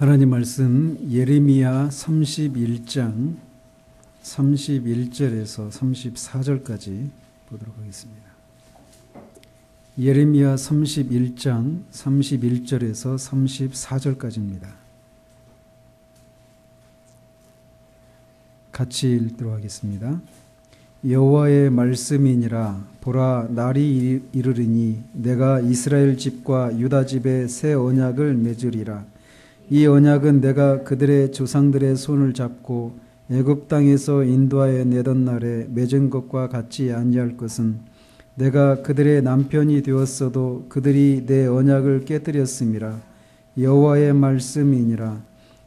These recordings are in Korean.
하나님 말씀 예레미야 31장 31절에서 34절까지 보도록 하겠습니다. 예레미야 31장 31절에서 34절까지입니다. 같이 읽도록 하겠습니다. 여호와의 말씀이니라. 보라, 날이 이르리니 내가 이스라엘 집과 유다 집에 새 언약을 맺으리라. 이 언약은 내가 그들의 조상들의 손을 잡고 애굽 땅에서 인도하여 내던 날에 맺은 것과 같지 아니할 것은 내가 그들의 남편이 되었어도 그들이 내 언약을 깨뜨렸음이라. 여호와의 말씀이니라.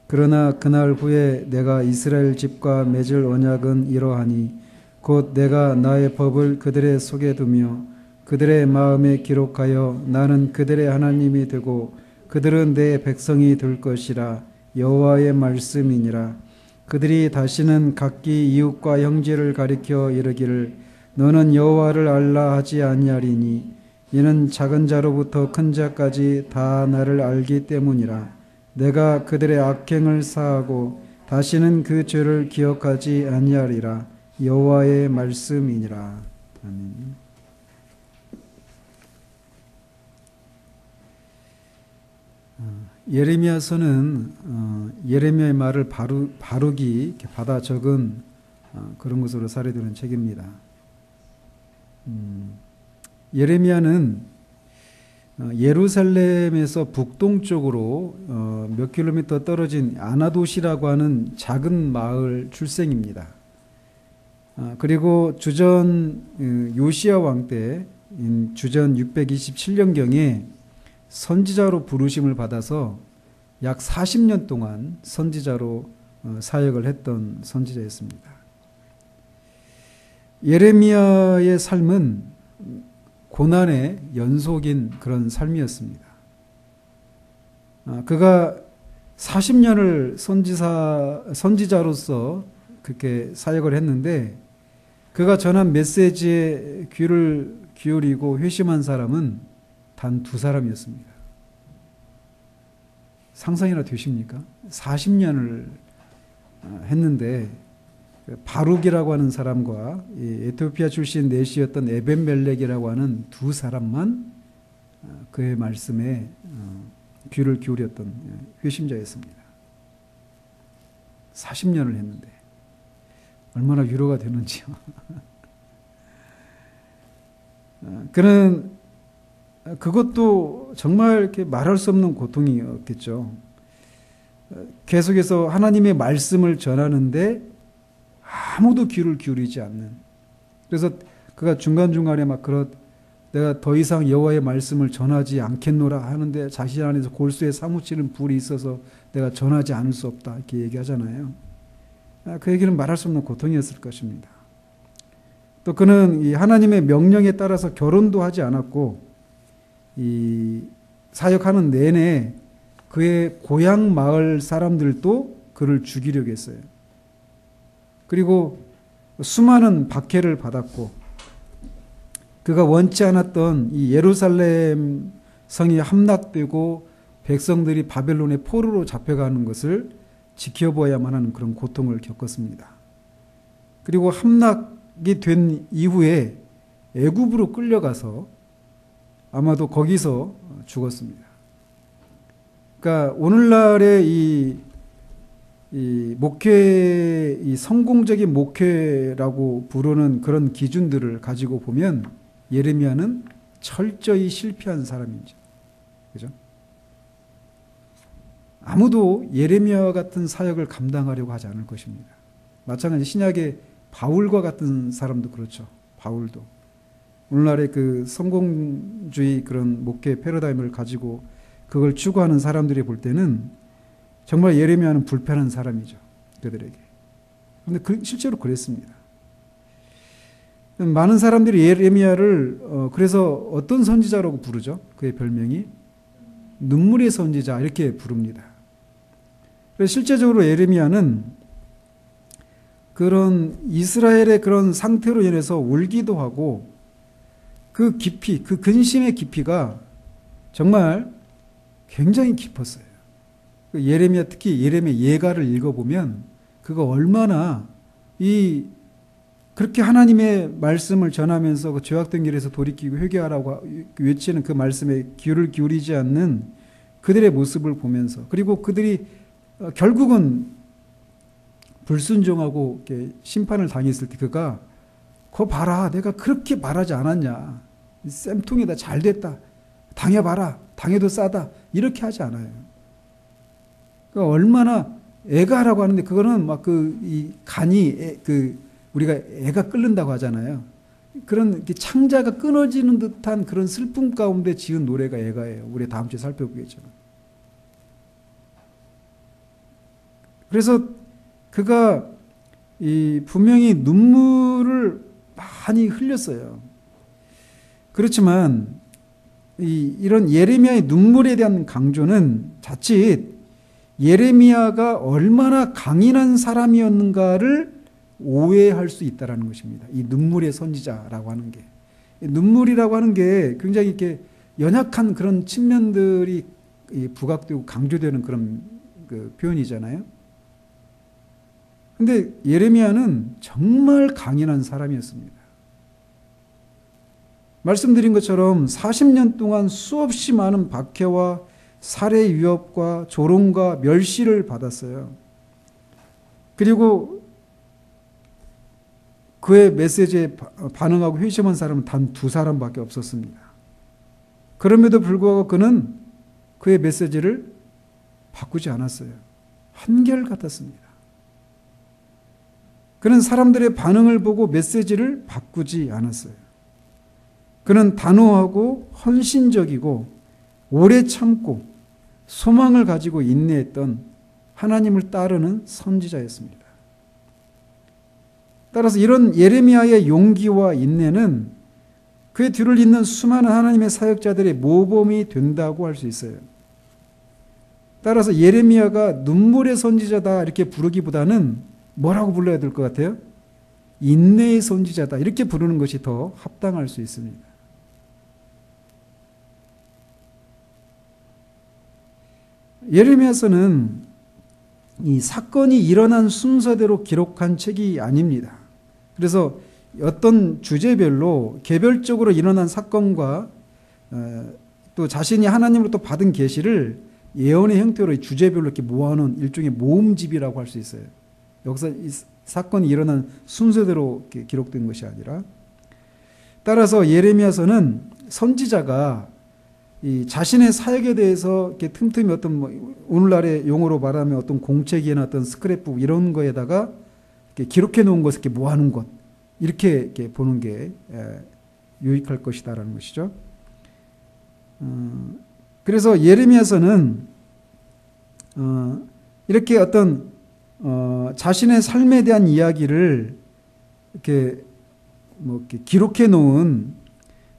그러나 그날 후에 내가 이스라엘 집과 맺을 언약은 이러하니 곧 내가 나의 법을 그들의 속에 두며 그들의 마음에 기록하여 나는 그들의 하나님이 되고 그들은 내 백성이 될 것이라. 여호와의 말씀이니라. 그들이 다시는 각기 이웃과 형제를 가리켜 이르기를 너는 여호와를 알라 하지 아니하리니 이는 작은 자로부터 큰 자까지 다 나를 알기 때문이라. 내가 그들의 악행을 사하고 다시는 그 죄를 기억하지 아니하리라. 여호와의 말씀이니라. 아멘. 예레미야서는 예레미야의 말을 바룩이 이렇게 받아 적은 그런 것으로 사례되는 책입니다. 예레미야는 예루살렘에서 북동쪽으로 몇 킬로미터 떨어진 아나돗이라고 하는 작은 마을 출생입니다. 그리고 주전 요시야 왕 때 주전 627년경에 선지자로 부르심을 받아서 약 40년 동안 선지자로 사역을 했던 선지자였습니다. 예레미야의 삶은 고난의 연속인 그런 삶이었습니다. 그가 40년을 선지자로서 그렇게 사역을 했는데 그가 전한 메시지에 귀를 기울이고 회심한 사람은 단 2사람이었습니다. 상상이나 되십니까? 40년을 했는데 바룩이라고 하는 사람과 에티오피아 출신 내시였던 에벤멜렉이라고 하는 2사람만 그의 말씀에 귀를 기울였던 회심자였습니다. 40년을 했는데 얼마나 위로가 되는지요. 그는 그것도 정말 이렇게 말할 수 없는 고통이었겠죠. 계속해서 하나님의 말씀을 전하는데 아무도 귀를 기울이지 않는. 그래서 그가 중간중간에 내가 더 이상 여호와의 말씀을 전하지 않겠노라 하는데 자신 안에서 골수에 사무치는 불이 있어서 내가 전하지 않을 수 없다 이렇게 얘기하잖아요. 그 얘기는 말할 수 없는 고통이었을 것입니다. 또 그는 이 하나님의 명령에 따라서 결혼도 하지 않았고 이 사역하는 내내 그의 고향 마을 사람들도 그를 죽이려고 했어요. 그리고 수많은 박해를 받았고 그가 원치 않았던 이 예루살렘 성이 함락되고 백성들이 바벨론의 포로로 잡혀가는 것을 지켜보아야만 하는 그런 고통을 겪었습니다. 그리고 함락이 된 이후에 애굽으로 끌려가서 아마도 거기서 죽었습니다. 그러니까 오늘날의 이 목회, 이 성공적인 목회라고 부르는 그런 기준들을 가지고 보면 예레미야는 철저히 실패한 사람이죠. 그죠? 아무도 예레미야와 같은 사역을 감당하려고 하지 않을 것입니다. 마찬가지 신약의 바울과 같은 사람도 그렇죠. 바울도. 오늘날의 그 성공주의 그런 목회 패러다임을 가지고 그걸 추구하는 사람들이 볼 때는 정말 예레미야는 불편한 사람이죠. 그들에게. 그런데 실제로 그랬습니다. 많은 사람들이 예레미야를 그래서 어떤 선지자라고 부르죠? 그의 별명이 눈물의 선지자 이렇게 부릅니다. 그래서 실제적으로 예레미야는 그런 이스라엘의 그런 상태로 인해서 울기도 하고 그 깊이, 그 근심의 깊이가 정말 굉장히 깊었어요. 그 예레미야, 특히 예레미야 예가를 읽어보면 그거 얼마나 그렇게 하나님의 말씀을 전하면서 그 죄악된 길에서 돌이키고 회개하라고 외치는 그 말씀에 귀를 기울이지 않는 그들의 모습을 보면서, 그리고 그들이 결국은 불순종하고 이렇게 심판을 당했을 때 그가 그거 봐라, 내가 그렇게 말하지 않았냐, 쌤통이다, 잘 됐다, 당해봐라, 당해도 싸다, 이렇게 하지 않아요. 그러니까 얼마나 애가라고 하는데, 그거는 막 이 간이 우리가 애가 끓는다고 하잖아요. 그런 창자가 끊어지는 듯한 그런 슬픔 가운데 지은 노래가 애가예요. 우리 다음 주에 살펴보겠지만. 그래서 그가 분명히 눈물을 많이 흘렸어요. 그렇지만 이런 예레미야의 눈물에 대한 강조는 자칫 예레미야가 얼마나 강인한 사람이었는가를 오해할 수 있다는 것입니다. 이 눈물의 선지자라고 하는 게, 눈물이라고 하는 게 굉장히 이렇게 연약한 그런 측면들이 부각되고 강조되는 그런 그 표현이잖아요. 근데 예레미야는 정말 강인한 사람이었습니다. 말씀드린 것처럼 40년 동안 수없이 많은 박해와 살해 위협과 조롱과 멸시를 받았어요. 그리고 그의 메시지에 반응하고 회심한 사람은 단 2사람밖에 없었습니다. 그럼에도 불구하고 그는 그의 메시지를 바꾸지 않았어요. 한결같았습니다. 그는 사람들의 반응을 보고 메시지를 바꾸지 않았어요. 그는 단호하고 헌신적이고 오래 참고 소망을 가지고 인내했던 하나님을 따르는 선지자였습니다. 따라서 이런 예레미야의 용기와 인내는 그의 뒤를 잇는 수많은 하나님의 사역자들의 모범이 된다고 할 수 있어요. 따라서 예레미야가 눈물의 선지자다 이렇게 부르기보다는 뭐라고 불러야 될 것 같아요? 인내의 선지자다 이렇게 부르는 것이 더 합당할 수 있습니다. 예레미야서는 이 사건이 일어난 순서대로 기록한 책이 아닙니다. 그래서 어떤 주제별로 개별적으로 일어난 사건과 또 자신이 하나님으로부터 받은 계시를 예언의 형태로 주제별로 이렇게 모아놓은 일종의 모음집이라고 할 수 있어요. 여기서 이 사건이 일어난 순서대로 이렇게 기록된 것이 아니라, 따라서 예레미야서는 선지자가 이 자신의 사역에 대해서 이렇게 틈틈이 어떤 오늘날의 용어로 말하면 어떤 공책이나 어떤 스크랩북 이런 거에다가 이렇게 기록해 놓은 것을 이렇게 모아놓은 것, 이렇게 보는 게 유익할 것이다라는 것이죠. 그래서 예레미야서는 이렇게 어떤 자신의 삶에 대한 이야기를 이렇게 이렇게 기록해 놓은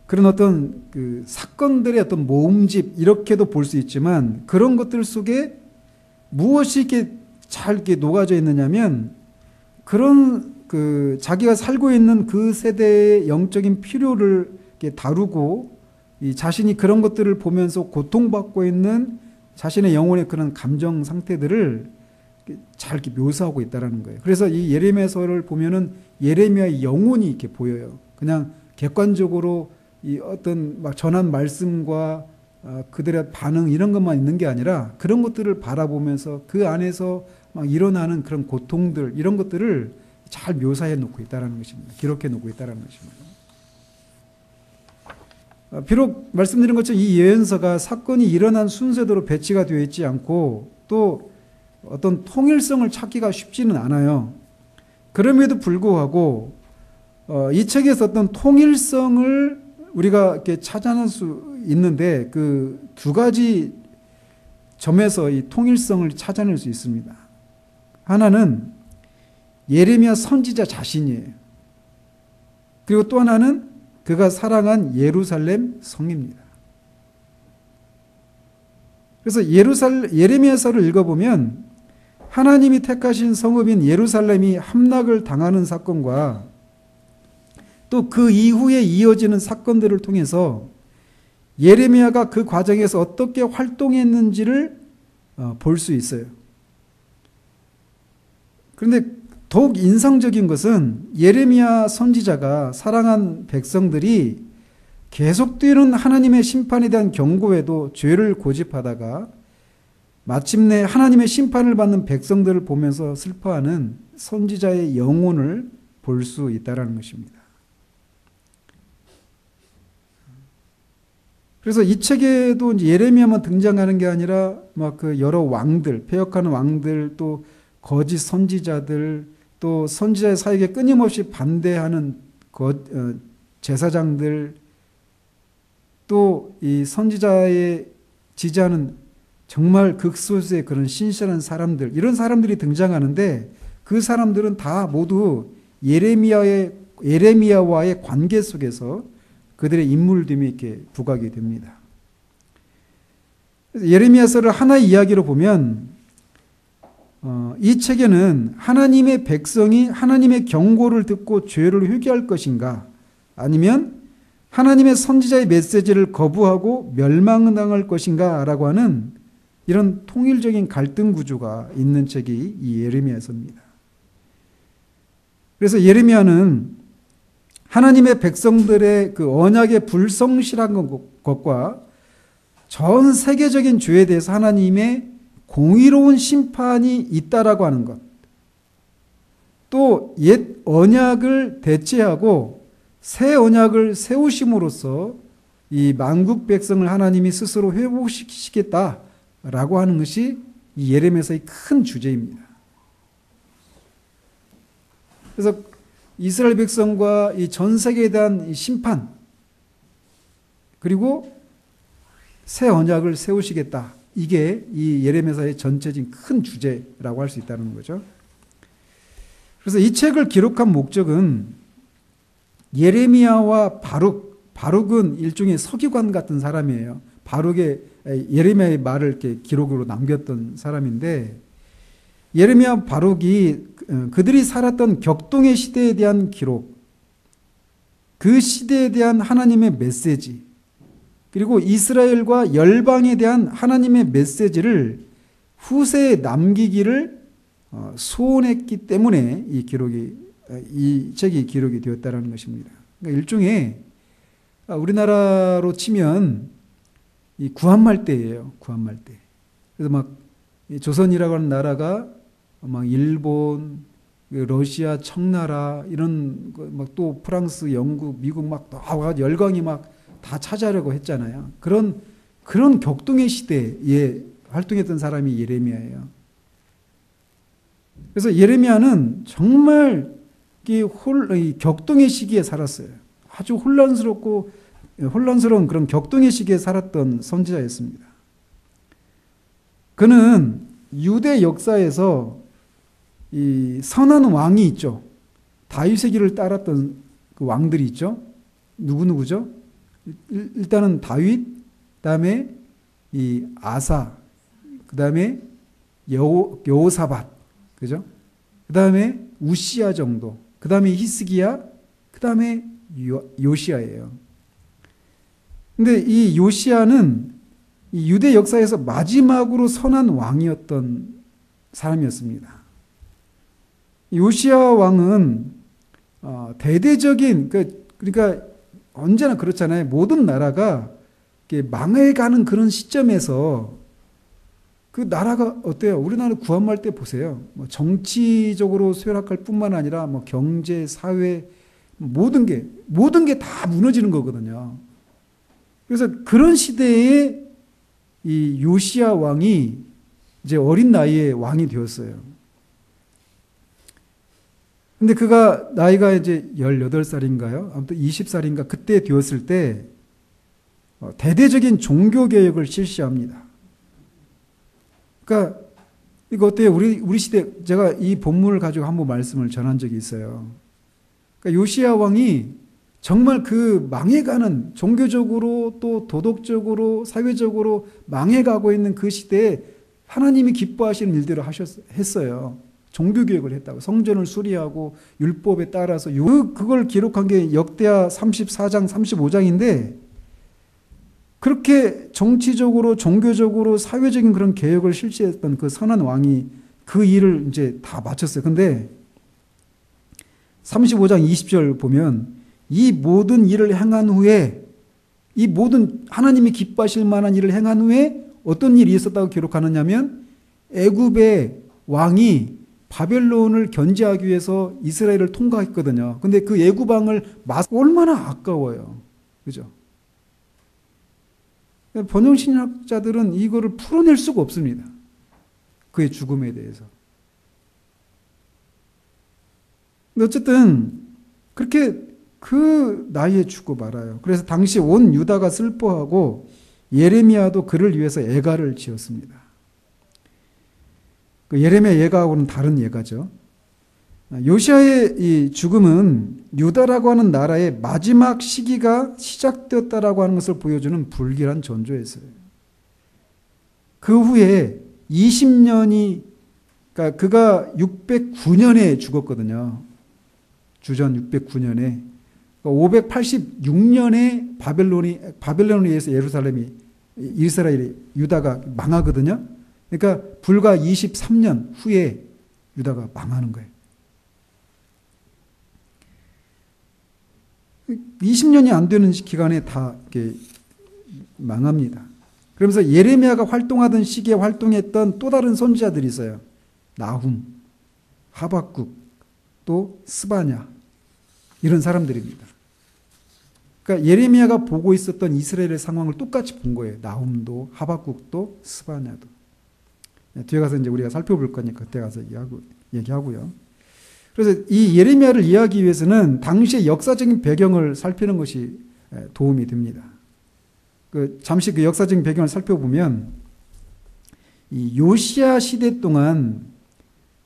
그런 어떤 그 사건들의 어떤 모음집 이렇게도 볼 수 있지만, 그런 것들 속에 무엇이 이렇게 잘 이렇게 녹아져 있느냐면, 그런 그 자기가 살고 있는 그 세대의 영적인 필요를 이렇게 다루고, 이 자신이 그런 것들을 보면서 고통받고 있는 자신의 영혼의 그런 감정 상태들을 잘 이렇게 묘사하고 있다라는 거예요. 그래서 이 예레미야서를 보면은 예레미야의 영혼이 이렇게 보여요. 그냥 객관적으로 이 어떤 막 전한 말씀과 그들의 반응 이런 것만 있는 게 아니라, 그런 것들을 바라보면서 그 안에서 막 일어나는 그런 고통들 이런 것들을 잘 묘사해 놓고 있다라는 것입니다. 기록해 놓고 있다라는 것입니다. 비록 말씀드린 것처럼 이 예언서가 사건이 일어난 순서대로 배치가 되어 있지 않고 또 어떤 통일성을 찾기가 쉽지는 않아요. 그럼에도 불구하고 이 책에서 어떤 통일성을 우리가 이렇게 찾아낼 수 있는데, 그 2가지 점에서 이 통일성을 찾아낼 수 있습니다. 하나는 예레미야 선지자 자신이에요. 그리고 또 하나는 그가 사랑한 예루살렘 성입니다. 그래서 예레미야서를 읽어보면 하나님이 택하신 성읍인 예루살렘이 함락을 당하는 사건과 또 그 이후에 이어지는 사건들을 통해서 예레미야가 그 과정에서 어떻게 활동했는지를 볼 수 있어요. 그런데 더욱 인상적인 것은 예레미야 선지자가 사랑한 백성들이 계속되는 하나님의 심판에 대한 경고에도 죄를 고집하다가 마침내 하나님의 심판을 받는 백성들을 보면서 슬퍼하는 선지자의 영혼을 볼 수 있다는 것입니다. 그래서 이 책에도 이제 예레미야만 등장하는 게 아니라 막 그 여러 왕들, 패역하는 왕들, 또 거짓 선지자들, 또 선지자의 사역에 끊임없이 반대하는 제사장들, 또 이 선지자의 지지하는 정말 극소수의 그런 신실한 사람들, 이런 사람들이 등장하는데 그 사람들은 다 모두 예레미야와의 관계 속에서 그들의 인물됨이 이렇게 부각이 됩니다. 예레미야서를 하나의 이야기로 보면 이 책에는 하나님의 백성이 하나님의 경고를 듣고 죄를 회개할 것인가, 아니면 하나님의 선지자의 메시지를 거부하고 멸망당할 것인가 라고 하는 이런 통일적인 갈등 구조가 있는 책이 이 예레미야서입니다. 그래서 예레미야는 하나님의 백성들의 그 언약에 불성실한 것과 전 세계적인 죄에 대해서 하나님의 공의로운 심판이 있다라고 하는 것, 또 옛 언약을 대체하고 새 언약을 세우심으로써 이 만국 백성을 하나님이 스스로 회복시키시겠다라고 하는 것이 이 예레미야서의 큰 주제입니다. 그래서 이스라엘 백성과 이 전 세계에 대한 심판, 그리고 새 언약을 세우시겠다, 이게 이 예레미야서의 전체적인 큰 주제라고 할 수 있다는 거죠. 그래서 이 책을 기록한 목적은 예레미야와 바룩은 일종의 서기관 같은 사람이에요. 예레미야의 말을 이렇게 기록으로 남겼던 사람인데, 예레미야 바룩이 그들이 살았던 격동의 시대에 대한 기록, 그 시대에 대한 하나님의 메시지, 그리고 이스라엘과 열방에 대한 하나님의 메시지를 후세에 남기기를 소원했기 때문에 이 책이 기록이 되었다는 것입니다. 그러니까 일종의 우리나라로 치면 이 구한말 때예요. 구한말 때. 그래서 막 조선이라고 하는 나라가 막 일본, 러시아, 청나라 이런 막 또 프랑스, 영국, 미국 막 열강이 막 다 차지하려고 했잖아요. 그런 격동의 시대에 활동했던 사람이 예레미야예요. 그래서 예레미야는 정말 이 격동의 시기에 살았어요. 아주 혼란스러운 그런 격동의 시기에 살았던 선지자였습니다. 그는 유대 역사에서 이 선한 왕이 있죠. 다윗의 길을 따랐던 그 왕들이 있죠. 누구죠? 일단은 다윗, 그다음에 이 아사, 그다음에 여호사밧, 그죠? 그다음에 우시야 정도, 그다음에 히스기야, 그다음에 요시야예요. 근데 이 요시야는 이 유대 역사에서 마지막으로 선한 왕이었던 사람이었습니다. 요시야 왕은 대대적인, 그러니까 언제나 그렇잖아요. 모든 나라가 망해가는 그런 시점에서 그 나라가 어때요? 우리나라 구한말 때 보세요. 정치적으로 쇠락할 뿐만 아니라 경제, 사회, 모든 게 다 무너지는 거거든요. 그래서 그런 시대에 이 요시야 왕이 이제 어린 나이에 왕이 되었어요. 근데 그가 나이가 이제 18살인가요? 아무튼 20살인가 그때 되었을 때 대대적인 종교개혁을 실시합니다. 그러니까 이거 어때요? 우리 시대, 제가 이 본문을 가지고 한번 말씀을 전한 적이 있어요. 그러니까 요시야 왕이 정말 그 망해가는, 종교적으로 또 도덕적으로 사회적으로 망해가고 있는 그 시대에 하나님이 기뻐하시는 일들을 했어요. 종교개혁을 했다고. 성전을 수리하고 율법에 따라서 그걸 기록한 게 역대하 34장 35장인데 그렇게 정치적으로, 종교적으로, 사회적인 그런 개혁을 실시했던 그 선한 왕이 그 일을 이제 다 마쳤어요. 근데 35장 20절 보면 이 모든 일을 행한 후에, 이 모든 하나님이 기뻐하실 만한 일을 행한 후에 어떤 일이 있었다고 기록하느냐면 애굽의 왕이 바벨론을 견제하기 위해서 이스라엘을 통과했거든요. 근데 그 애굽 왕을 얼마나 아까워요. 그죠? 번영신학자들은 이거를 풀어낼 수가 없습니다. 그의 죽음에 대해서. 어쨌든 그렇게 그 나이에 죽고 말아요. 그래서 당시 온 유다가 슬퍼하고 예레미야도 그를 위해서 예가를 지었습니다. 그 예레미야 예가하고는 다른 예가죠. 요시야의 이 죽음은 유다라고 하는 나라의 마지막 시기가 시작되었다라고 하는 것을 보여주는 불길한 전조였어요. 그 후에 20년이, 그러니까 그가 609년에 죽었거든요. 주전 609년에. 586년에 바벨론에 의해서 이스라엘이, 유다가 망하거든요. 그러니까 불과 23년 후에 유다가 망하는 거예요. 20년이 안 되는 기간에 다 이렇게 망합니다. 그러면서 예레미야가 활동하던 시기에 활동했던 또 다른 선지자들이 있어요. 나훔, 하박국, 또 스바냐, 이런 사람들입니다. 그러니까 예레미야가 보고 있었던 이스라엘의 상황을 똑같이 본 거예요. 나훔도, 하박국도, 스바냐도. 뒤에 가서 이제 우리가 살펴볼 거니까 그때 가서 얘기하고요. 그래서 이 예레미야를 이해하기 위해서는 당시의 역사적인 배경을 살피는 것이 도움이 됩니다. 잠시 그 역사적인 배경을 살펴보면 이 요시야 시대 동안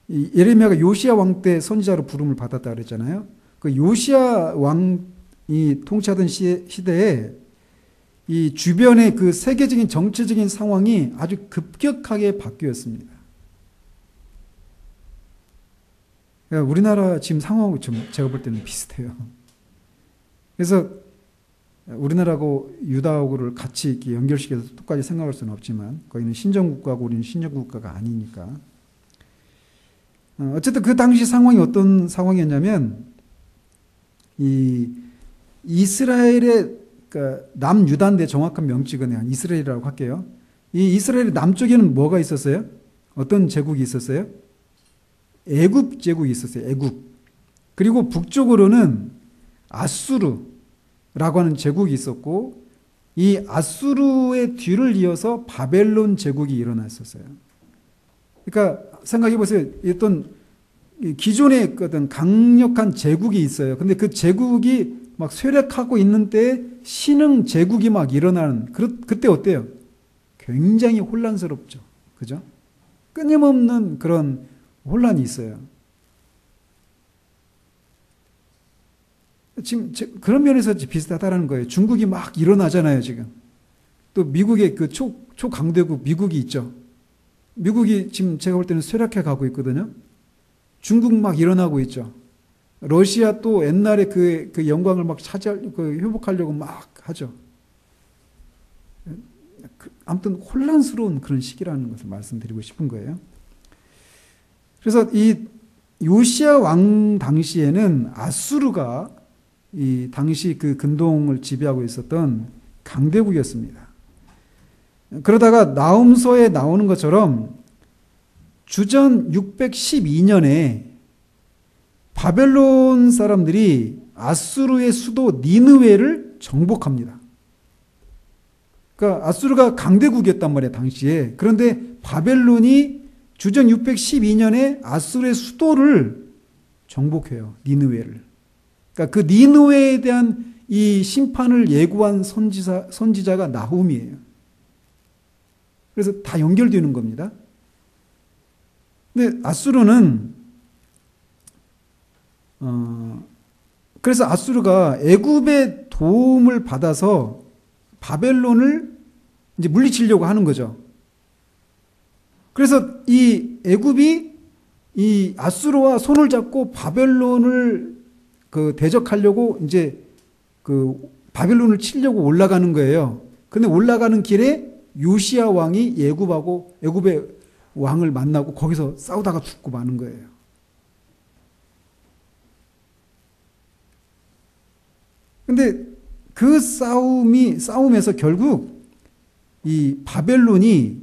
이 예레미야가 요시야 왕 때 선지자로 부름을 받았다 그랬잖아요. 그 요시야 왕이 통치하던 시대에 이 주변의 그 세계적인 정치적인 상황이 아주 급격하게 바뀌었습니다. 우리나라 지금 상황하고 좀 제가 볼 때는 비슷해요. 그래서 우리나라하고 유다하고를 같이 이렇게 연결시켜서 똑같이 생각할 수는 없지만 거기는 신정국가고 우리는 신정국가가 아니니까. 어쨌든 그 당시 상황이 어떤 상황이었냐면 이 이스라엘의, 그러니까 남유다인데 정확한 명칭은 이스라엘이라고 할게요. 이 이스라엘의 남쪽에는 뭐가 있었어요? 어떤 제국이 있었어요? 애굽 제국이 있었어요. 애굽. 그리고 북쪽으로는 아수르라고 하는 제국이 있었고 이 아수르의 뒤를 이어서 바벨론 제국이 일어났었어요. 그러니까 생각해 보세요. 어떤 기존의 어떤 강력한 제국이 있어요. 근데 그 제국이 막 쇠락하고 있는 때에 신흥 제국이 막 일어나는 그때 어때요? 굉장히 혼란스럽죠. 그죠? 끊임없는 그런 혼란이 있어요. 지금 그런 면에서 비슷하다는 거예요. 중국이 막 일어나잖아요, 지금. 또 미국의 그 초강대국 미국이 있죠. 미국이 지금 제가 볼 때는 쇠락해 가고 있거든요. 중국 막 일어나고 있죠. 러시아 또 옛날에 그 영광을 막 회복하려고 막 하죠. 아무튼 혼란스러운 그런 시기라는 것을 말씀드리고 싶은 거예요. 그래서 이 요시야 왕 당시에는 아수르가 이 당시 그 근동을 지배하고 있었던 강대국이었습니다. 그러다가 나훔서에 나오는 것처럼 주전 612년에 바벨론 사람들이 아수르의 수도 니느웨를 정복합니다. 그러니까 아수르가 강대국이었단 말이에요, 당시에. 그런데 바벨론이 주전 612년에 아수르의 수도를 정복해요, 니느웨를. 그러니까 그 니느웨에 대한 이 심판을 예고한 선지자가 나훔이에요. 그래서 다 연결되는 겁니다. 근데 아수르는 그래서 아수르가 애굽의 도움을 받아서 바벨론을 이제 물리치려고 하는 거죠. 그래서 이 애굽이 이 아수르와 손을 잡고 바벨론을 대적하려고 이제 바벨론을 치려고 올라가는 거예요. 근데 올라가는 길에 요시야 왕이 애굽의 왕을 만나고 거기서 싸우다가 죽고 마는 거예요. 근데 그 싸움에서 결국 이 바벨론이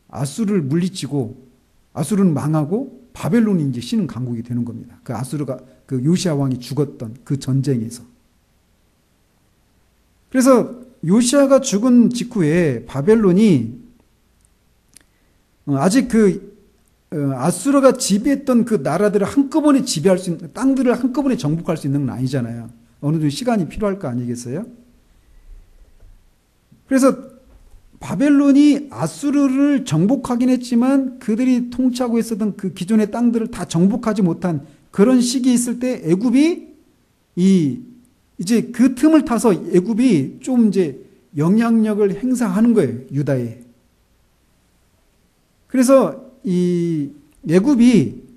아수르를 물리치고 아수르는 망하고 바벨론이 이제 신흥 강국이 되는 겁니다. 그 아수르가 그 요시야 왕이 죽었던 그 전쟁에서. 그래서 요시야가 죽은 직후에 바벨론이 아직 아수르가 지배했던 그 나라들을 한꺼번에 지배할 수 있는, 땅들을 한꺼번에 정복할 수 있는 건 아니잖아요. 어느 정도 시간이 필요할 거 아니겠어요? 그래서 바벨론이 아수르를 정복하긴 했지만 그들이 통치하고 있었던 그 기존의 땅들을 다 정복하지 못한 그런 시기에 있을 때 애굽이 이제 그 틈을 타서 애굽이 좀 이제 영향력을 행사하는 거예요. 유다에. 그래서 이 애굽이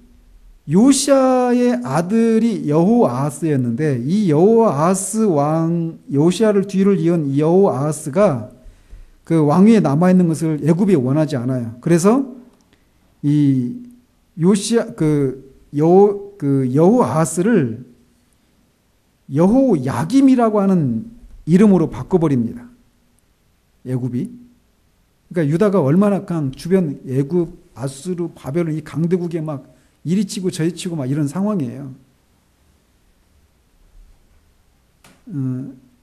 요시야의 아들이 여호아하스였는데 이 여호아하스 왕 요시야를 뒤를 이은 여호아하스가 그 왕위에 남아있는 것을 애굽이 원하지 않아요. 그래서 이 요시야 여호아하스를 여호야김이라고 하는 이름으로 바꿔버립니다. 애굽이. 그러니까 유다가 얼마나 주변 애굽, 아수르, 바벨론 이 강대국에 막 이리 치고 저리 치고 막 이런 상황이에요.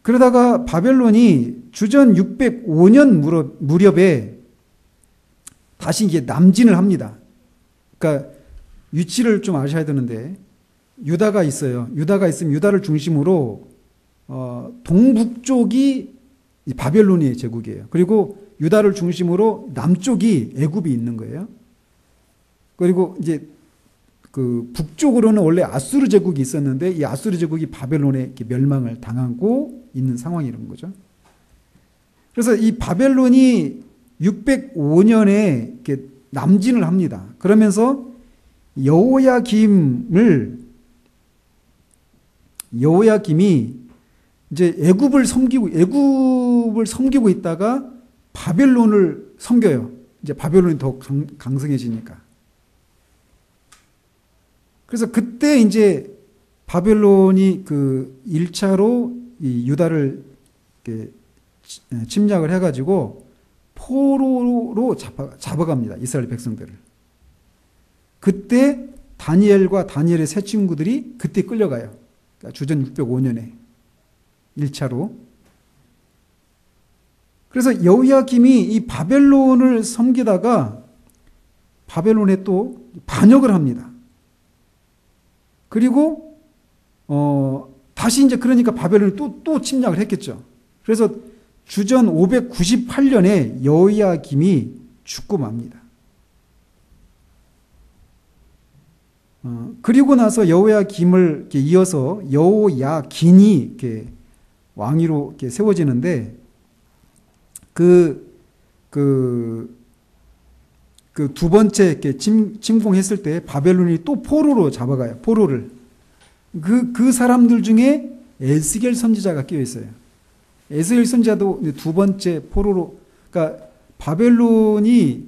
그러다가 바벨론이 주전 605년 무렵에 다시 이제 남진을 합니다. 그러니까 위치를 좀 아셔야 되는데 유다가 있어요. 유다가 있으면 유다를 중심으로 동북쪽이 바벨론의 제국이에요. 그리고 유다를 중심으로 남쪽이 애굽이 있는 거예요. 그리고 이제 그 북쪽으로는 원래 아수르 제국이 있었는데 이 아수르 제국이 바벨론에 멸망을 당하고 있는 상황이라는 거죠. 그래서 이 바벨론이 605년에 이렇게 남진을 합니다. 그러면서 여호야김이 이제 애굽을 섬기고 있다가 바벨론을 섬겨요. 이제 바벨론이 더 강성해지니까. 그래서 그때 이제 바벨론이 그 1차로 이 유다를 이렇게 침략을 해가지고 포로로 잡아갑니다. 이스라엘 백성들을. 그때 다니엘과 다니엘의 세 친구들이 그때 끌려가요. 그러니까 주전 605년에 1차로. 그래서 여호야김이 이 바벨론을 섬기다가 바벨론에 또 반역을 합니다. 그리고 다시 이제 그러니까 바벨론이 또 침략을 했겠죠. 그래서 주전 598년에 여호야김이 죽고 맙니다. 그리고 나서 여호야김을 이렇게 이어서 여호야긴이 이렇게 왕위로 이렇게 세워지는데 그 두 번째 이렇게 침공했을 때 바벨론이 또 포로로 잡아가요. 포로를. 그 사람들 중에 에스겔 선지자가 끼어 있어요. 에스겔 선지자도 두 번째 포로로, 그러니까 바벨론의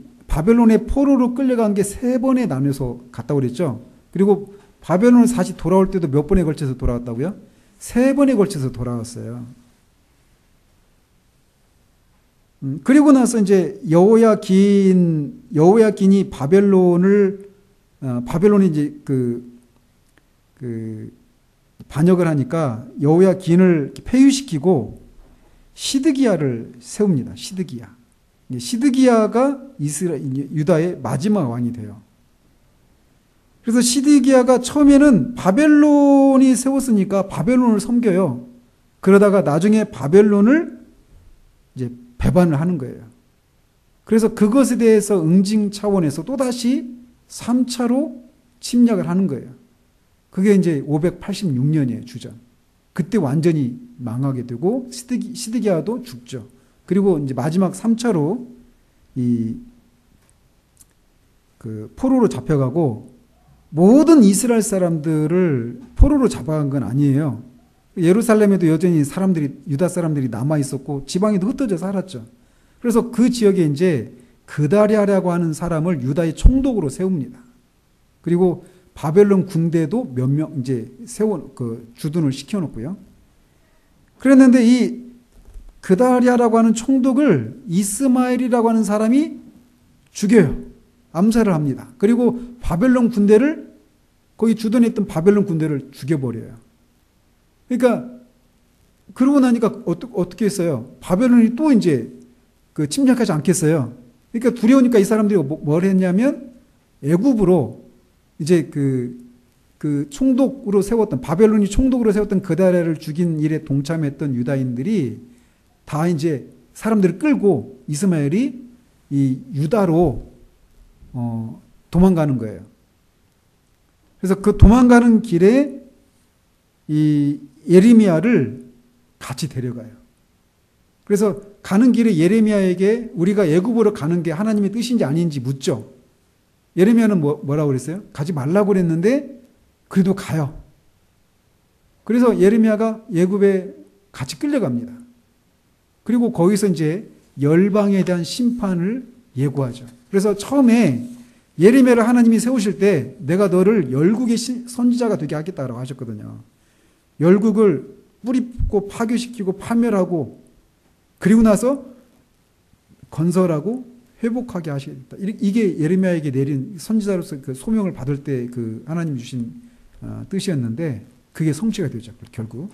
포로로 끌려간 게 세 번에 나눠서 갔다고 그랬죠. 그리고 바벨론을 다시 돌아올 때도 몇 번에 걸쳐서 돌아왔다고요? 세 번에 걸쳐서 돌아왔어요. 그리고 나서 이제 여호야긴이 바벨론이 이제 반역을 하니까 여호야긴을 폐위시키고 시드기야를 세웁니다. 시드기야가 유다의 마지막 왕이 돼요. 그래서 시드기야가 처음에는 바벨론이 세웠으니까 바벨론을 섬겨요. 그러다가 나중에 바벨론을 이제 배반을 하는 거예요. 그래서 그것에 대해서 응징 차원에서 또다시 3차로 침략을 하는 거예요. 그게 이제 586년이에요, 주전. 그때 완전히 망하게 되고 시드기야도 죽죠. 그리고 이제 마지막 3차로 포로로 잡혀가고 모든 이스라엘 사람들을 포로로 잡아간 건 아니에요. 예루살렘에도 여전히 유다 사람들이 남아 있었고 지방에도 흩어져 살았죠. 그래서 그 지역에 이제 그다랴라고 하는 사람을 유다의 총독으로 세웁니다. 그리고 바벨론 군대도 몇 명 이제 주둔을 시켜놓고요. 그랬는데 이 그다랴라고 하는 총독을 이스마엘이라고 하는 사람이 죽여요. 암살을 합니다. 그리고 바벨론 군대를 거기 주둔했던 바벨론 군대를 죽여버려요. 그러니까 그러고 나니까 어떻게 했어요? 바벨론이 또 이제 침략하지 않겠어요. 그러니까 두려우니까 이 사람들이 뭘 했냐면 애굽으로 이제 그 총독으로 세웠던 바벨론이 총독으로 세웠던 그다랴를 죽인 일에 동참했던 유다인들이 다 이제 사람들을 끌고 이스마엘이 이 유다로 도망가는 거예요. 그래서 그 도망가는 길에 이 예레미야를 같이 데려가요. 그래서 가는 길에 예레미야에게 우리가 애굽으로 가는 게 하나님의 뜻인지 아닌지 묻죠. 예레미야는 뭐라고 그랬어요? 가지 말라고 그랬는데 그래도 가요. 그래서 예레미야가 애굽에 같이 끌려갑니다. 그리고 거기서 이제 열방에 대한 심판을 예고하죠. 그래서 처음에 예레미야를 하나님이 세우실 때 내가 너를 열국의 선지자가 되게 하겠다라고 하셨거든요. 열국을 뿌리 뽑고 파괴시키고 파멸하고 그리고 나서 건설하고 회복하게 하시겠다. 이게 예레미야에게 내린 선지자로서 그 소명을 받을 때 그 하나님 주신 뜻이었는데 그게 성취가 되죠. 결국.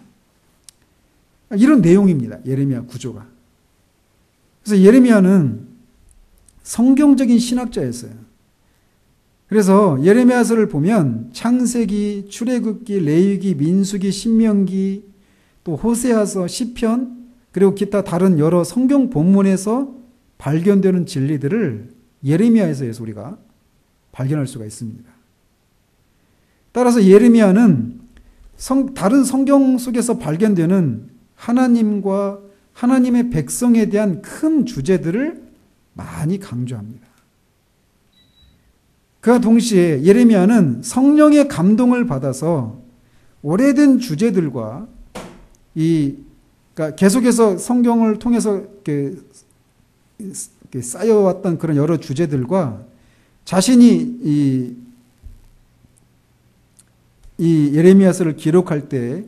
이런 내용입니다. 예레미야 구조가. 그래서 예레미야는 성경적인 신학자였어요. 그래서 예레미야서를 보면 창세기, 출애굽기, 레위기, 민수기, 신명기, 또 호세아서, 시편, 그리고 기타 다른 여러 성경 본문에서 발견되는 진리들을 예레미야에서 우리가 발견할 수가 있습니다. 따라서 예레미야는 다른 성경 속에서 발견되는 하나님과 하나님의 백성에 대한 큰 주제들을 많이 강조합니다. 그와 동시에 예레미야는 성령의 감동을 받아서 오래된 주제들과 그러니까 계속해서 성경을 통해서 이렇게 쌓여왔던 그런 여러 주제들과 자신이 이 예레미야서를 기록할 때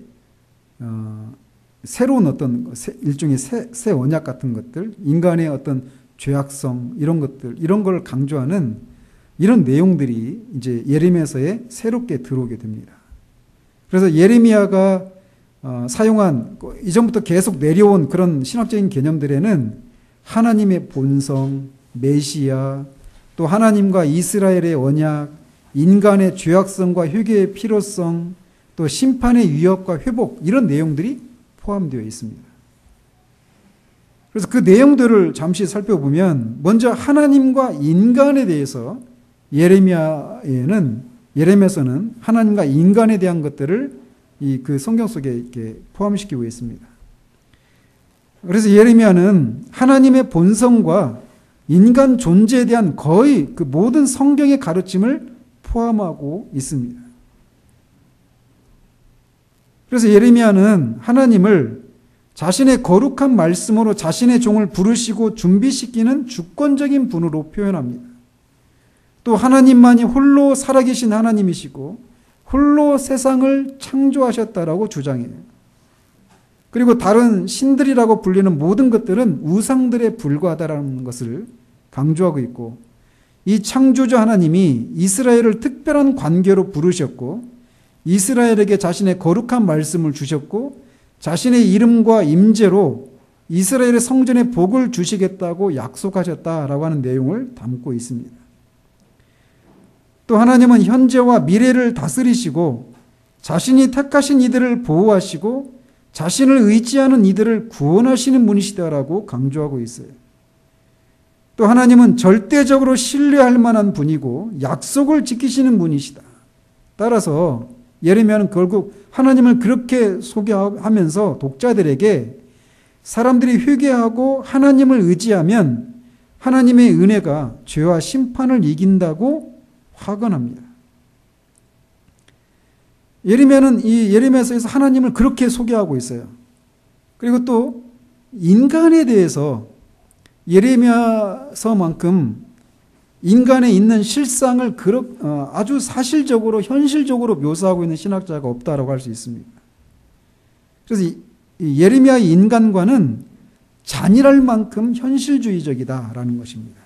새로운 어떤 일종의 새 언약 같은 것들, 인간의 어떤 죄악성 이런 것들, 이런 걸 강조하는 이런 내용들이 이제 예레미야서에 새롭게 들어오게 됩니다. 그래서 예레미야가 사용한 이전부터 계속 내려온 그런 신학적인 개념들에는 하나님의 본성, 메시아, 또 하나님과 이스라엘의 언약, 인간의 죄악성과 회개의 필요성, 또 심판의 위협과 회복 이런 내용들이 포함되어 있습니다. 그래서 그 내용들을 잠시 살펴보면 먼저 하나님과 인간에 대해서 예레미야서는 하나님과 인간에 대한 것들을 그 성경 속에 이렇게 포함시키고 있습니다. 그래서 예레미야는 하나님의 본성과 인간 존재에 대한 거의 그 모든 성경의 가르침을 포함하고 있습니다. 그래서 예레미야는 하나님을 자신의 거룩한 말씀으로 자신의 종을 부르시고 준비시키는 주권적인 분으로 표현합니다. 또 하나님만이 홀로 살아계신 하나님이시고 홀로 세상을 창조하셨다라고 주장해요. 그리고 다른 신들이라고 불리는 모든 것들은 우상들에 불과하다라는 것을 강조하고 있고 이 창조주 하나님이 이스라엘을 특별한 관계로 부르셨고 이스라엘에게 자신의 거룩한 말씀을 주셨고 자신의 이름과 임재로 이스라엘의 성전에 복을 주시겠다고 약속하셨다라고 하는 내용을 담고 있습니다. 또 하나님은 현재와 미래를 다스리시고 자신이 택하신 이들을 보호하시고 자신을 의지하는 이들을 구원하시는 분이시다라고 강조하고 있어요. 또 하나님은 절대적으로 신뢰할 만한 분이고 약속을 지키시는 분이시다. 따라서 예레미야는 결국 하나님을 그렇게 소개하면서 독자들에게 사람들이 회개하고 하나님을 의지하면 하나님의 은혜가 죄와 심판을 이긴다고 화건합니다. 예레미야는 이 예레미야서에서 하나님을 그렇게 소개하고 있어요. 그리고 또 인간에 대해서 예레미야서만큼 인간에 있는 실상을 아주 사실적으로 현실적으로 묘사하고 있는 신학자가 없다라고 할 수 있습니다. 그래서 이 예레미야의 인간관은 잔인할 만큼 현실주의적이다라는 것입니다.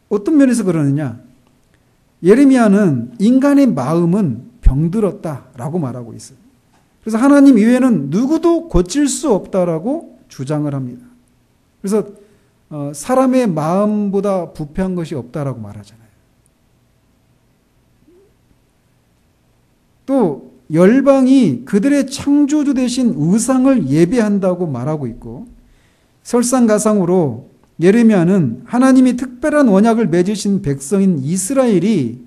어떤 면에서 그러느냐? 예레미야는 인간의 마음은 병들었다라고 말하고 있어요. 그래서 하나님 이외에는 누구도 고칠 수 없다라고 주장을 합니다. 그래서 사람의 마음보다 부패한 것이 없다라고 말하잖아요. 또 열방이 그들의 창조주 되신 우상을 예배한다고 말하고 있고, 설상가상으로 예레미야는 하나님이 특별한 언약을 맺으신 백성인 이스라엘이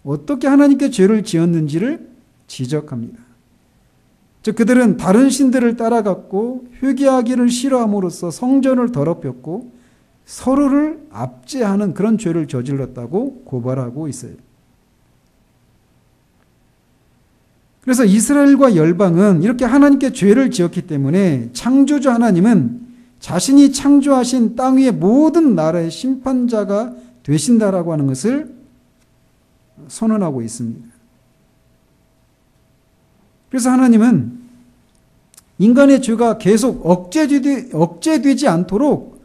어떻게 하나님께 죄를 지었는지를 지적합니다. 즉 그들은 다른 신들을 따라갔고 회개하기를 싫어함으로써 성전을 더럽혔고 서로를 압제하는 그런 죄를 저질렀다고 고발하고 있어요. 그래서 이스라엘과 열방은 이렇게 하나님께 죄를 지었기 때문에 창조주 하나님은 자신이 창조하신 땅 위의 모든 나라의 심판자가 되신다라고 하는 것을 선언하고 있습니다. 그래서 하나님은 인간의 죄가 계속 억제되지 않도록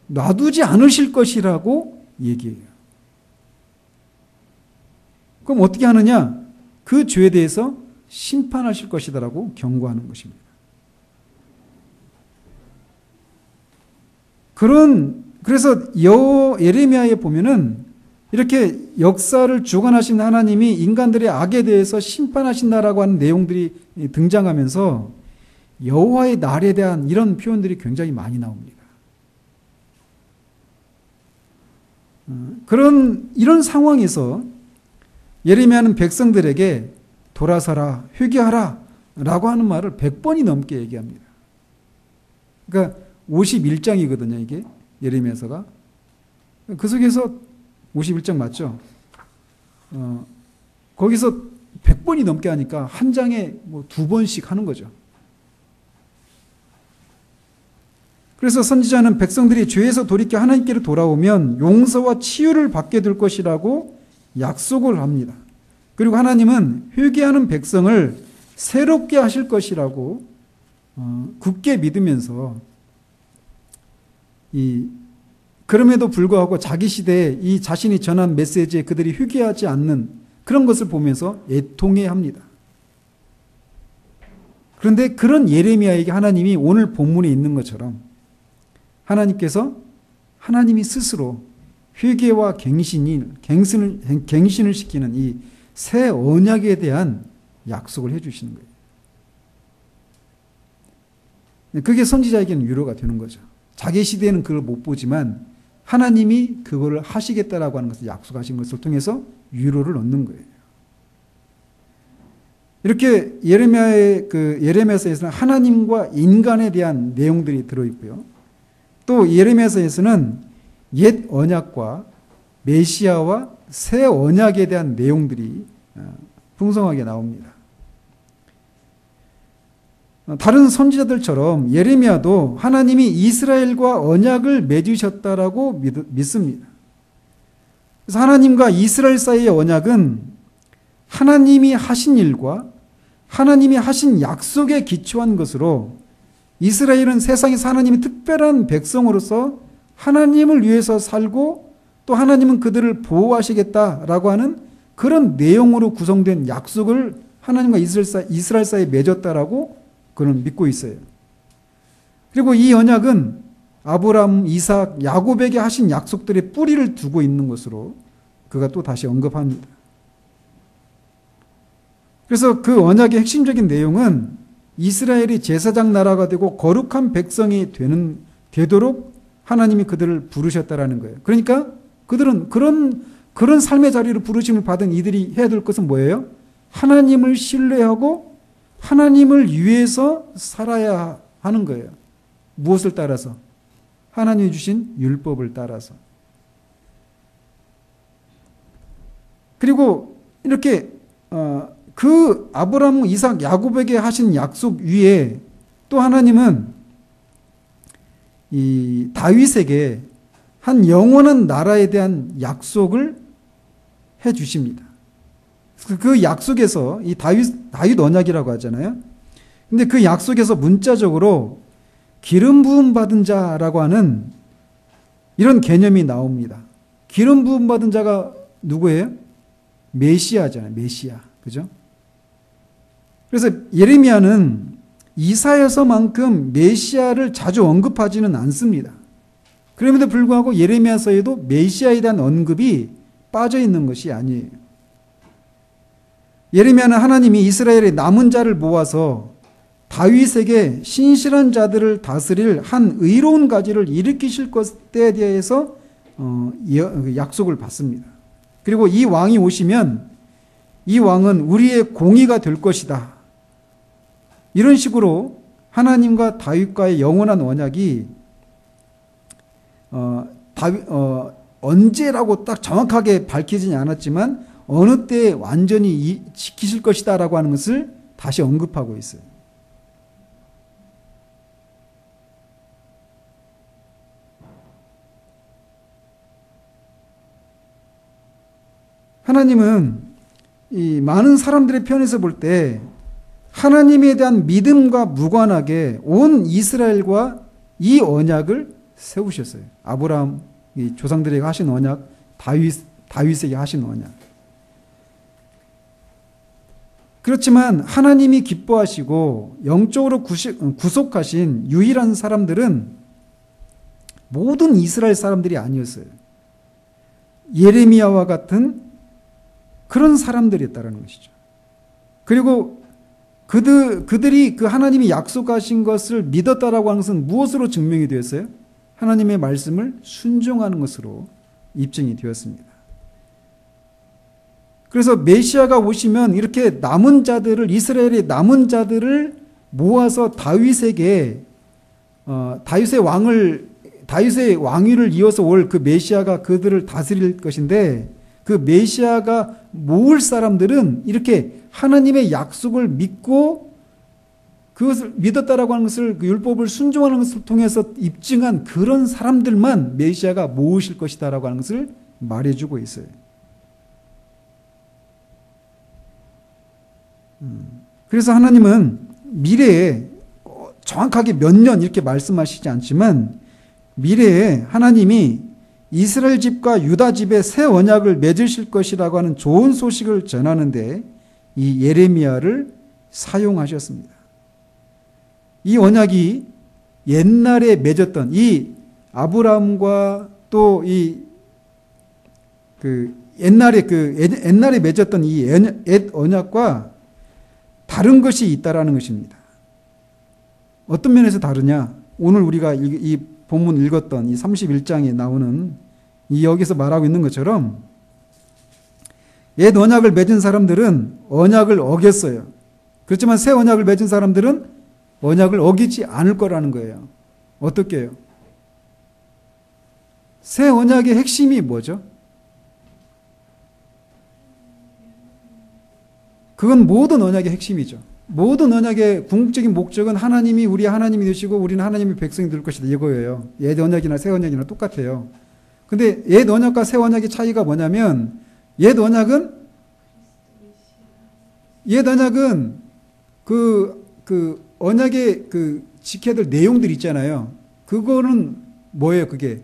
놔두지 않으실 것이라고 얘기해요. 그럼 어떻게 하느냐? 그 죄에 대해서 심판하실 것이다라고 경고하는 것입니다. 그래서 예레미야에 보면은 이렇게 역사를 주관하신 하나님이 인간들의 악에 대해서 심판하신다라고 하는 내용들이 등장하면서 여호와의 날에 대한 이런 표현들이 굉장히 많이 나옵니다. 이런 상황에서 예레미야는 백성들에게 돌아서라, 회개하라 라고 하는 말을 100번이 넘게 얘기합니다. 그러니까 51장이거든요, 이게 예레미야서가. 그 속에서 51장 맞죠? 거기서 100번이 넘게 하니까 한 장에 뭐 2번씩 하는 거죠. 그래서 선지자는 백성들이 죄에서 돌이켜 하나님께로 돌아오면 용서와 치유를 받게 될 것이라고 약속을 합니다. 그리고 하나님은 회개하는 백성을 새롭게 하실 것이라고 굳게 믿으면서 그럼에도 불구하고 자기 시대에 이 자신이 전한 메시지에 그들이 회개하지 않는 그런 것을 보면서 애통해합니다. 그런데 그런 예레미야에게 하나님이 오늘 본문에 있는 것처럼 하나님이 스스로 회개와 갱신을 시키는 이 새 언약에 대한 약속을 해주시는 거예요. 그게 선지자에게는 위로가 되는 거죠. 자기 시대에는 그걸 못 보지만 하나님이 그걸 하시겠다라고 하는 것을 약속하신 것을 통해서 위로를 얻는 거예요. 이렇게 예레미야서에서는 하나님과 인간에 대한 내용들이 들어있고요. 또 예레미야서에서는 옛 언약과 메시아와 새 언약에 대한 내용들이 풍성하게 나옵니다. 다른 선지자들처럼 예레미야도 하나님이 이스라엘과 언약을 맺으셨다라고 믿습니다. 그래서 하나님과 이스라엘 사이의 언약은 하나님이 하신 일과 하나님이 하신 약속에 기초한 것으로 이스라엘은 세상에서 하나님이 특별한 백성으로서 하나님을 위해서 살고 또 하나님은 그들을 보호하시겠다라고 하는 그런 내용으로 구성된 약속을 하나님과 이스라엘 사이에 맺었다라고 그는 믿고 있어요. 그리고 이 언약은 아브라함, 이삭, 야곱에게 하신 약속들의 뿌리를 두고 있는 것으로 그가 또 다시 언급합니다. 그래서 그 언약의 핵심적인 내용은 이스라엘이 제사장 나라가 되고 거룩한 백성이 되도록 하나님이 그들을 부르셨다라는 거예요. 그러니까 그들은 그런 삶의 자리로 부르심을 받은 이들이 해야 될 것은 뭐예요? 하나님을 신뢰하고 하나님을 위해서 살아야 하는 거예요. 무엇을 따라서? 하나님이 주신 율법을 따라서. 그리고 이렇게 그 아브라함, 이삭, 야곱에게 하신 약속 위에 또 하나님은 이 다윗에게 한 영원한 나라에 대한 약속을 해 주십니다. 그 약속에서 이 다윗 언약이라고 하잖아요. 근데 그 약속에서 문자적으로 기름 부음 받은 자라고 하는 이런 개념이 나옵니다. 기름 부음 받은 자가 누구예요? 메시아잖아요. 메시아. 그죠? 그래서 예레미야는 이사야서만큼 메시아를 자주 언급하지는 않습니다. 그럼에도 불구하고 예레미야서에도 메시아에 대한 언급이 빠져 있는 것이 아니에요. 예레미야는 하나님이 이스라엘의 남은 자를 모아서 다윗에게 신실한 자들을 다스릴 한 의로운 가지를 일으키실 것에 대해서 약속을 받습니다. 그리고 이 왕이 오시면 이 왕은 우리의 공의가 될 것이다. 이런 식으로 하나님과 다윗과의 영원한 언약이 언제라고 딱 정확하게 밝히지는 않았지만 어느 때에 완전히 지키실 것이다라고 하는 것을 다시 언급하고 있어요. 하나님은 이 많은 사람들의 편에서 볼 때 하나님에 대한 믿음과 무관하게 온 이스라엘과 이 언약을 세우셨어요. 아브라함 이 조상들에게 하신 언약, 다윗에게 하신 언약. 그렇지만 하나님이 기뻐하시고 영적으로 구속하신 유일한 사람들은 모든 이스라엘 사람들이 아니었어요. 예레미야와 같은 그런 사람들이었다는 것이죠. 그리고 그들이 그 하나님이 약속하신 것을 믿었다라고 하는 것은 무엇으로 증명이 되었어요? 하나님의 말씀을 순종하는 것으로 입증이 되었습니다. 그래서 메시아가 오시면 이렇게 남은 자들을, 이스라엘의 남은 자들을 모아서 다윗의 왕위를 이어서 올 그 메시아가 그들을 다스릴 것인데, 그 메시아가 모을 사람들은 이렇게 하나님의 약속을 믿고 그것을 믿었다라고 하는 것을, 그 율법을 순종하는 것을 통해서 입증한 그런 사람들만 메시아가 모으실 것이다라고 하는 것을 말해주고 있어요. 그래서 하나님은 미래에 정확하게 몇 년 이렇게 말씀하시지 않지만 미래에 하나님이 이스라엘 집과 유다 집에 새 언약을 맺으실 것이라고 하는 좋은 소식을 전하는데 이 예레미야를 사용하셨습니다. 이 언약이 옛날에 맺었던 이 아브라함과 또 옛날에 맺었던 이 옛 언약과 다른 것이 있다라는 것입니다. 어떤 면에서 다르냐? 오늘 우리가 이 본문 읽었던 이 31장에 나오는 이 여기서 말하고 있는 것처럼 옛 언약을 맺은 사람들은 언약을 어겼어요. 그렇지만 새 언약을 맺은 사람들은 언약을 어기지 않을 거라는 거예요. 어떻게 해요? 새 언약의 핵심이 뭐죠? 그건 모든 언약의 핵심이죠. 모든 언약의 궁극적인 목적은 하나님이 우리 하나님이 되시고 우리는 하나님의 백성이 될 것이다, 이거예요. 옛 언약이나 새 언약이나 똑같아요. 근데 옛 언약과 새 언약의 차이가 뭐냐면 옛 언약은 그 언약의 그 지켜야 될 내용들 있잖아요. 그거는 뭐예요? 그게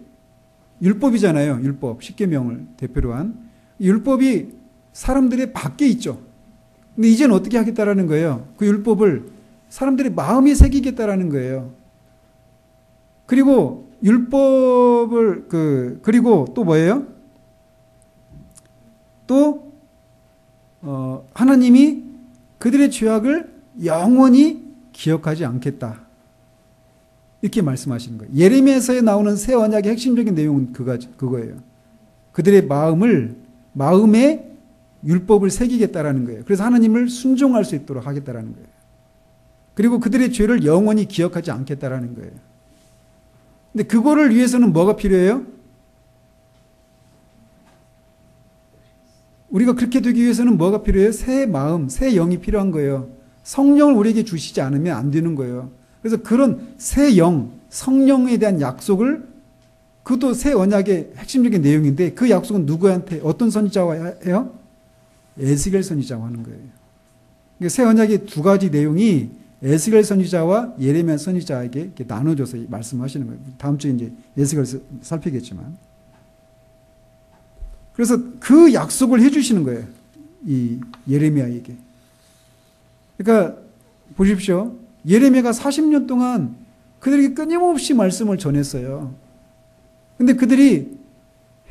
율법이잖아요. 율법, 십계명을 대표로 한 율법이 사람들의 밖에 있죠. 근데 이제는 어떻게 하겠다라는 거예요? 그 율법을 사람들의 마음에 새기겠다라는 거예요. 그리고 율법을 그리고 또 뭐예요? 또 하나님이 그들의 죄악을 영원히 기억하지 않겠다. 이렇게 말씀하시는 거예요. 예레미야서에 나오는 새 언약의 핵심적인 내용은 그거예요. 그들의 마음에 율법을 새기겠다라는 거예요. 그래서 하나님을 순종할 수 있도록 하겠다라는 거예요. 그리고 그들의 죄를 영원히 기억하지 않겠다라는 거예요. 근데 그거를 위해서는 뭐가 필요해요? 우리가 그렇게 되기 위해서는 뭐가 필요해요? 새 마음, 새 영이 필요한 거예요. 성령을 우리에게 주시지 않으면 안 되는 거예요. 그래서 그런 새 영, 성령에 대한 약속을, 그것도 새 언약의 핵심적인 내용인데, 그 약속은 누구한테, 어떤 선지자와 해요? 에스겔 선지자와 하는 거예요. 그러니까 새 언약의 두 가지 내용이 에스겔 선지자와 예레미야 선지자에게 이렇게 나눠줘서 말씀하시는 거예요. 다음 주에 이제 에스겔에서 살피겠지만. 그래서 그 약속을 해주시는 거예요. 이 예레미야에게. 그러니까 보십시오. 예레미야가 40년 동안 그들에게 끊임없이 말씀을 전했어요. 근데 그들이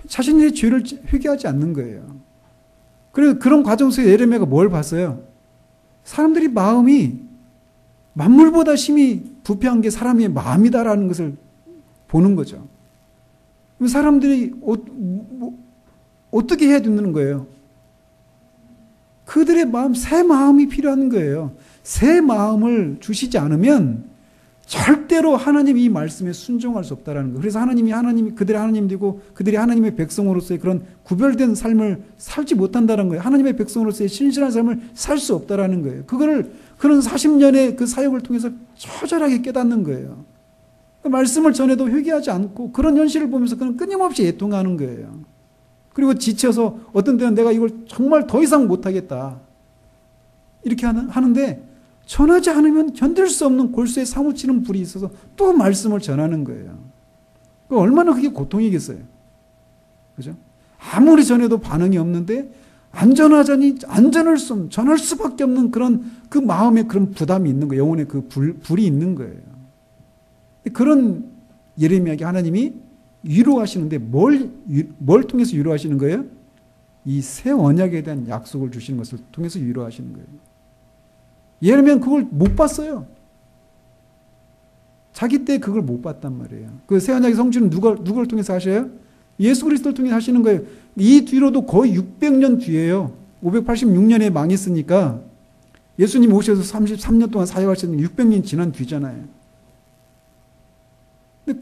자신들의 죄를 회개하지 않는 거예요. 그래서 그런 과정 속에 예레미야가 뭘 봤어요? 사람들이 마음이 만물보다 심히 부패한 게 사람의 마음이다라는 것을 보는 거죠. 그럼 사람들이 어떻게 해야 되는 거예요? 그들의 마음, 새 마음이 필요한 거예요. 새 마음을 주시지 않으면 절대로 하나님 이 말씀에 순종할 수 없다라는 거예요. 그래서 하나님이 그들의 하나님 되고 그들이 하나님의 백성으로서의 그런 구별된 삶을 살지 못한다는 거예요. 하나님의 백성으로서의 신실한 삶을 살 수 없다라는 거예요. 그런 40년의 그 사역을 통해서 처절하게 깨닫는 거예요. 말씀을 전해도 회개하지 않고 그런 현실을 보면서 그는 끊임없이 애통하는 거예요. 그리고 지쳐서 어떤 때는 내가 이걸 정말 더 이상 못하겠다. 이렇게 하는데 전하지 않으면 견딜 수 없는 골수에 사무치는 불이 있어서 또 말씀을 전하는 거예요. 얼마나 그게 고통이겠어요. 그죠? 아무리 전해도 반응이 없는데 안전하자니 전할 수밖에 없는 그런 그 마음에 그런 부담이 있는 거예요. 영혼에 그 불이 있는 거예요. 그런 예레미야에게 하나님이 위로하시는데 뭘 통해서 위로하시는 거예요? 이 새 언약에 대한 약속을 주시는 것을 통해서 위로하시는 거예요. 예레미야는 그걸 못 봤어요. 자기 때 그걸 못 봤단 말이에요. 그 새 언약의 성취는 누구를 통해서 하셔요? 예수 그리스도를 통해서 하시는 거예요. 이 뒤로도 거의 600년 뒤에요. 586년에 망했으니까 예수님 오셔서 33년 동안 사역하셨는데 600년 지난 뒤잖아요. 근데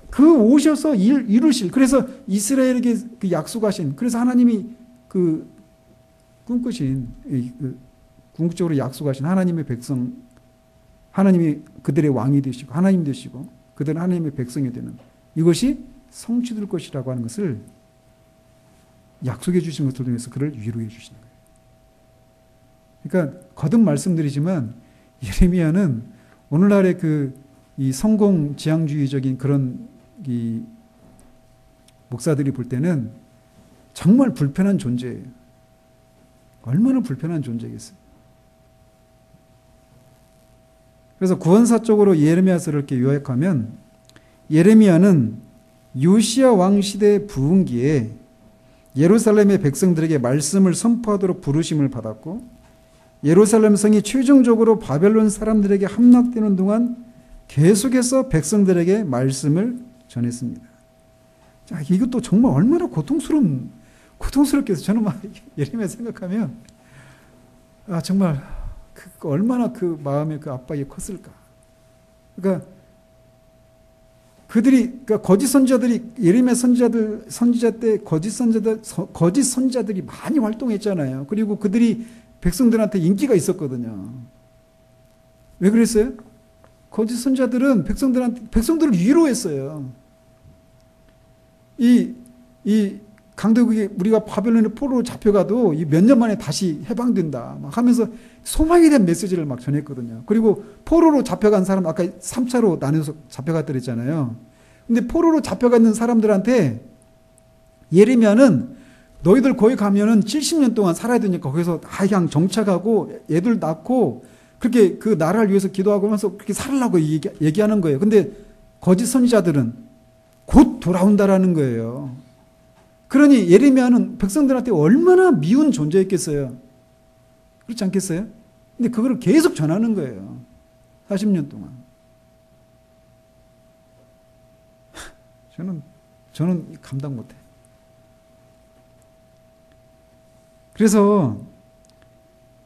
그 오셔서 이루실, 그래서 이스라엘에게 그 약속하신, 그래서 하나님이 그 꿈꾸신, 궁극적으로 약속하신 하나님의 백성, 하나님이 그들의 왕이 되시고, 하나님 되시고, 그들은 하나님의 백성이 되는 이것이 성취될 것이라고 하는 것을 약속해 주신 것을 통해서 그를 위로해 주시는 거예요. 그러니까 거듭 말씀드리지만 예레미야는 오늘날의 이 성공 지향주의적인 그런 이 목사들이 볼 때는 정말 불편한 존재예요. 얼마나 불편한 존재겠어요. 그래서 구원사적으로 예레미야서를 이렇게 요약하면 예레미야는 요시야 왕 시대 부흥기에 예루살렘의 백성들에게 말씀을 선포하도록 부르심을 받았고 예루살렘 성이 최종적으로 바벨론 사람들에게 함락되는 동안 계속해서 백성들에게 말씀을 전했습니다. 자, 이것도 정말 얼마나 고통스럽게 해서 저는 막 예레미야 생각하면 정말 얼마나 그 마음의 그 압박이 컸을까. 그러니까 거짓 선지자들이 예레미야 선지자 때 거짓 선지자들이 많이 활동했잖아요. 그리고 그들이 백성들한테 인기가 있었거든요. 왜 그랬어요? 거짓 선지자들은 백성들을 위로했어요. 이 강대국이 우리가 바벨론의 포로로 잡혀가도 몇 년 만에 다시 해방된다 막 하면서 소망에 대한 메시지를 막 전했거든요. 그리고 포로로 잡혀간 사람 아까 3차로 나눠서 잡혀갔다 그랬잖아요. 근데 포로로 잡혀가는 사람들한테 예레미야는 너희들 거기 가면은 70년 동안 살아야 되니까 거기서 그냥 정착하고 애들 낳고 그렇게 그 나라를 위해서 기도하고 하면서 그렇게 살으려고 얘기하는 거예요. 근데 거짓 선지자들은 곧 돌아온다라는 거예요. 그러니 예레미야는 백성들한테 얼마나 미운 존재였겠어요. 그렇지 않겠어요? 근데 그거를 계속 전하는 거예요. 40년 동안. 저는 감당 못해. 그래서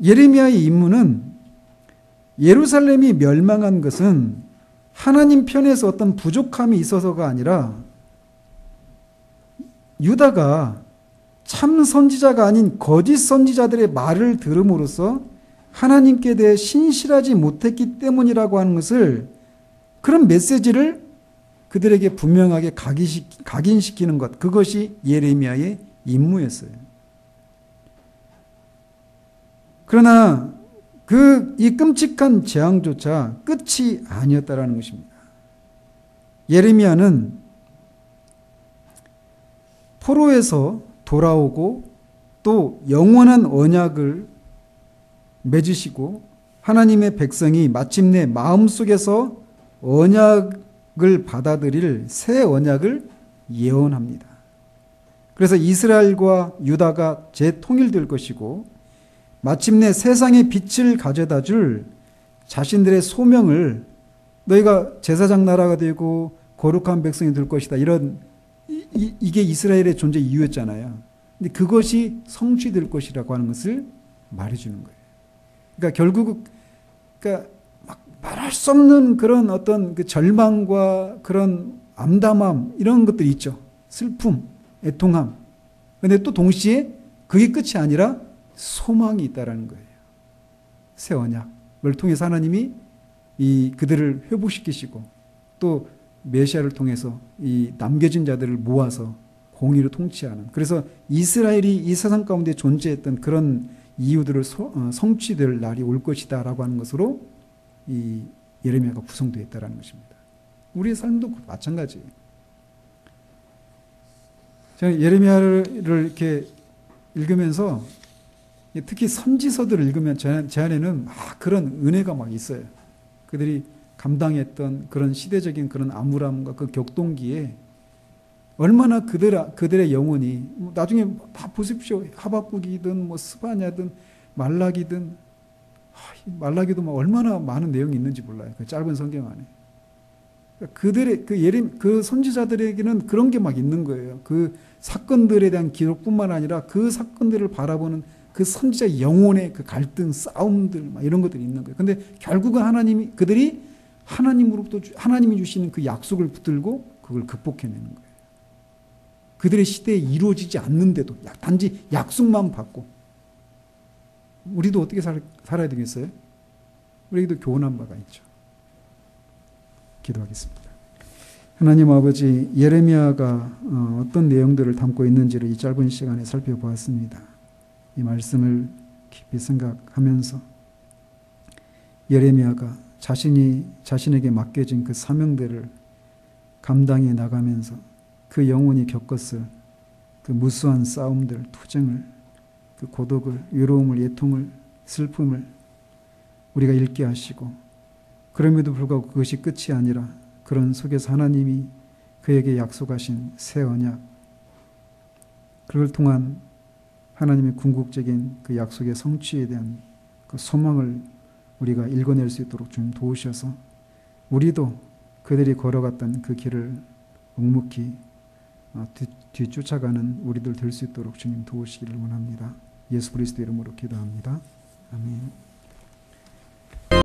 예레미야의 임무는 예루살렘이 멸망한 것은 하나님 편에서 어떤 부족함이 있어서가 아니라 유다가 참 선지자가 아닌 거짓 선지자들의 말을 들음으로써 하나님께 대해 신실하지 못했기 때문이라고 하는 것을, 그런 메시지를 그들에게 분명하게 각인시키는 것, 그것이 예레미야의 임무였어요. 그러나 이 끔찍한 재앙조차 끝이 아니었다라는 것입니다. 예레미야는 포로에서 돌아오고 또 영원한 언약을 맺으시고 하나님의 백성이 마침내 마음속에서 언약을 받아들일 새 언약을 예언합니다. 그래서 이스라엘과 유다가 재통일될 것이고 마침내 세상의 빛을 가져다 줄 자신들의 소명을, 너희가 제사장 나라가 되고 거룩한 백성이 될 것이다, 이게 이스라엘의 존재 이유였잖아요. 근데 그것이 성취될 것이라고 하는 것을 말해주는 거예요. 그러니까 결국 막 말할 수 없는 그런 어떤 그 절망과 그런 암담함, 이런 것들이 있죠. 슬픔, 애통함. 근데 또 동시에 그게 끝이 아니라 소망이 있다라는 거예요. 새 언약을 통해서 하나님이 그들을 회복시키시고 또 메시아를 통해서 이 남겨진 자들을 모아서 공의로 통치하는, 그래서 이스라엘이 이 세상 가운데 존재했던 그런 이유들을 성취될 날이 올 것이다 라고 하는 것으로 이 예레미야가 구성되어 있다는 것입니다. 우리의 삶도 마찬가지예요. 저는 예레미야를 이렇게 읽으면서, 특히 선지서들을 읽으면 제 안에는 막 그런 은혜가 막 있어요. 그들이 감당했던 그런 시대적인 그런 암울함과 그 격동기에 얼마나 그들의 영혼이, 나중에 다 보십시오. 하박국이든 뭐 스바냐든 말라기든, 말라기도 막 얼마나 많은 내용이 있는지 몰라요. 그 짧은 성경 안에. 그들의 그 선지자들에게는 그런 게 막 있는 거예요. 그 사건들에 대한 기록뿐만 아니라 그 사건들을 바라보는 그 선지자 영혼의 그 갈등, 싸움들, 막 이런 것들이 있는 거예요. 근데 결국은 그들이 하나님으로부터 하나님이 주시는 그 약속을 붙들고 그걸 극복해내는 거예요. 그들의 시대에 이루어지지 않는데도 단지 약속만 받고. 우리도 어떻게 살아야 되겠어요? 우리에게도 교훈한 바가 있죠. 기도하겠습니다. 하나님 아버지, 예레미야가 어떤 내용들을 담고 있는지를 이 짧은 시간에 살펴보았습니다. 이 말씀을 깊이 생각하면서 예레미야가 자신에게 맡겨진 그 사명들을 감당해 나가면서 그 영혼이 겪었을 그 무수한 싸움들, 투쟁을, 그 고독을, 외로움을, 애통을, 슬픔을 우리가 읽게 하시고, 그럼에도 불구하고 그것이 끝이 아니라 그런 속에서 하나님이 그에게 약속하신 새 언약, 그걸 통한 하나님의 궁극적인 그 약속의 성취에 대한 그 소망을 우리가 읽어낼 수 있도록 좀 도우셔서 우리도 그들이 걸어갔던 그 길을 묵묵히 뒤쫓아가는 우리들 될 수 있도록 주님 도우시기를 원합니다. 예수 그리스도 이름으로 기도합니다. 아멘.